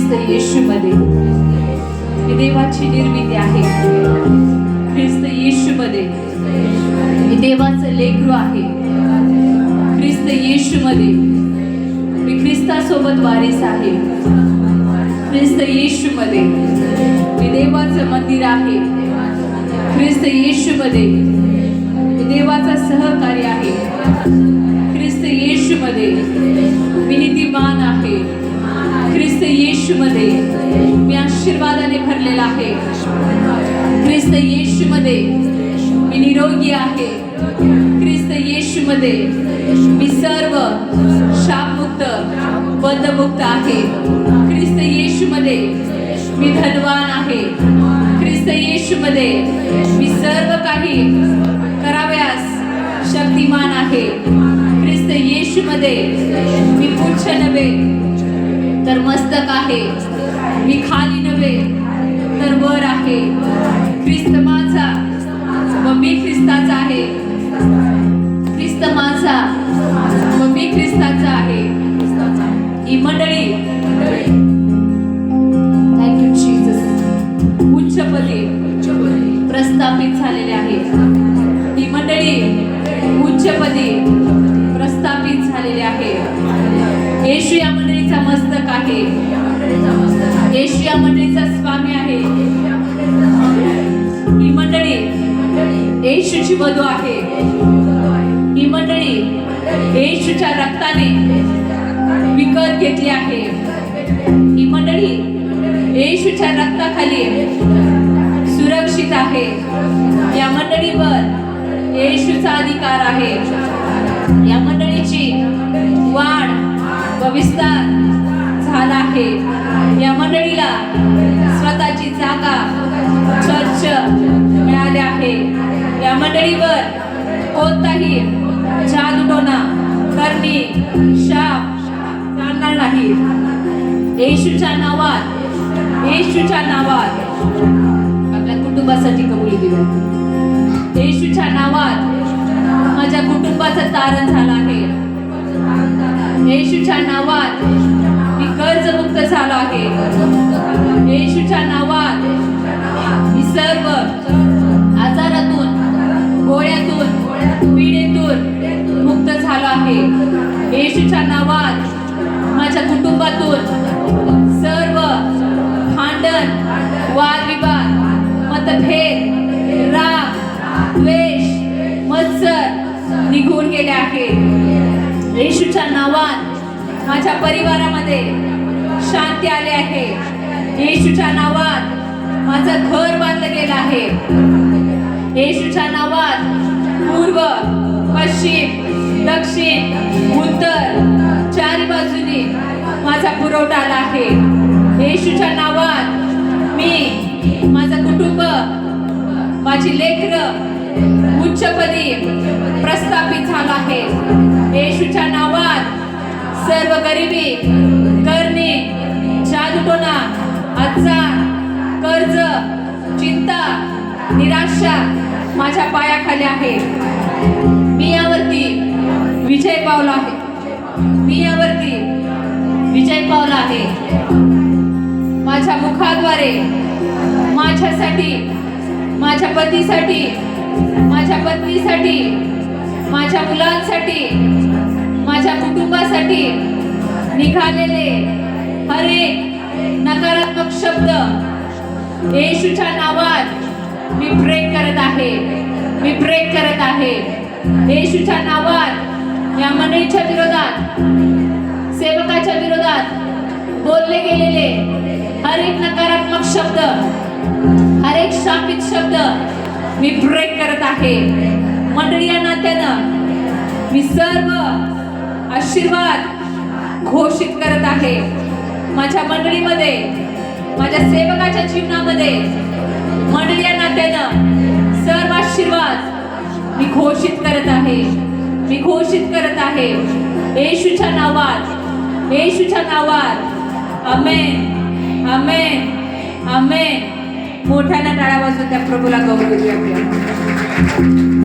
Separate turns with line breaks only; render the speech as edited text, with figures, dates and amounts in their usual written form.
ख्रिस्त येशूमध्ये मी देवाची निर्मिती आहे. ख्रिस्त येशूमध्ये मी देवाचं लेकरू आहे. ख्रिस्त येशूमध्ये मी ख्रिस्तासोबत वारीस आहे. ख्रिस्त येशूमध्ये मी देवाचं मंदिर आहे. ख्रिस्त येशूमध्ये मी देवाचा सहकारी आहे. ख्रिस्त येशूमध्ये मी नीतिमान आहे. ख्रिस्त येशूमध्ये मी आशीर्वादाने भरलेला आहे. ख्रिस्त येशूमध्ये मी निरोगी आहे. ख्रिस्त येशूमध्ये मी सर्व शापमुक्त बंधमुक्त आहे. ख्रिस्त येशूमध्ये मी धनवान आहे. ख्रिस्त येशूमध्ये मी सर्व काही करावयास शक्तिमान आहे. ख्रिस्त येशूमध्ये मी पुच्छ नव्हे तर मस्तक आहे. मी खाली नव्हे तर वर आहे. ख्रिस्त माझा व मी ख्रिस्ताचा आहे. ख्रिस्त माझा व मी ख्रिस्ताचा आहे. ही मंडळी थँक्यू जीसस उच्चपदी प्रस्थापित झालेले आहे. ही मंडळी उच्चपदी प्रस्थापित झालेले आहे. येशू या मंडळीचा मस्तक आहे. येशू या मंडळीचा स्वामी आहे. ही मंडळी येशूची वधू आहे. ही मंडळी येशूच्या रक्ताने विकत घेतली आहे. ही मंडळी येशूच्या रक्ताखाली सुरक्षित आहे. या मंडळीवर येशूचा अधिकार आहे. या मंडळीची वाढ व विस्तार झाला आहे. या मंडळीला स्वतःची जागा चर्च मिळाली आहे. या मंडळीवर कोणताही जादूटोणा करणे शाप चालणार नाही. येशूच्या नावात येशूच्या नावात आपल्या कुटुंबासाठी कबुली दिली. येशूच्या नावात माझ्या कुटुंबाचं तारण झालं आहे. येशूच्या नावात मी कर्जमुक्त झालो आहे. येशूच्या नावात मी सर्व आजारातून गोळ्यातून पीडेतून मुक्त झालो आहे. येशूच्या नावात माझ्या कुटुंबातून सर्व भांडण वादविवाद मतभेद राग द्वेष मत्सर निघून गेले आहे. येशूच्या नावात माझ्या परिवारामध्ये शांती आली आहे. येशूच्या नावात माझं घर बांधलं गेलं आहे. येशूच्या नावात पूर्व पश्चिम दक्षिण उत्तर चारी बाजूनी माझा पुरवठा आला आहे. येशूच्या नावात मी माझं कुटुंब माझी लेकरं उच्चपदी प्रस्थापित झाला आहे. येशूच्या नावात सर्व गरिबी करणे जादूटोणा आजार कर्ज चिंता निराशा माझ्या पायाखाली आहे. मी यावरती विजय पावला आहे. मी यावरती विजय पावला आहे. माझ्या मुखाद्वारे माझ्यासाठी माझ्या पतीसाठी माझ्या पत्नीसाठी माझ्या मुलांसाठी माझ्या कुटुंबासाठी निघालेले हर एक नकारात्मक शब्द येशूच्या नावात मी ब्रेक करत आहे. मी ब्रेक करत आहे. येशूच्या नावात या मंडळीच्या विरोधात सेवकाच्या विरोधात बोलले गेलेले हर एक नकारात्मक शब्द हर एक शापित शब्द मी ब्रेक करत आहे. मंडळी या नात्यानं मी सर्व आशीर्वाद घोषित करत आहे. माझ्या मंडळीमध्ये माझ्या सेवकाच्या जीवनामध्ये मंडळी या नात्यानं सर्व आशीर्वाद मी घोषित करत आहे. मी घोषित करत आहे येशूच्या नावात. येशूच्या नावात आमेन आमेन आमेन. मोठ्याने टाळ्या वाजवून त्या प्रभूला गौरव देऊया.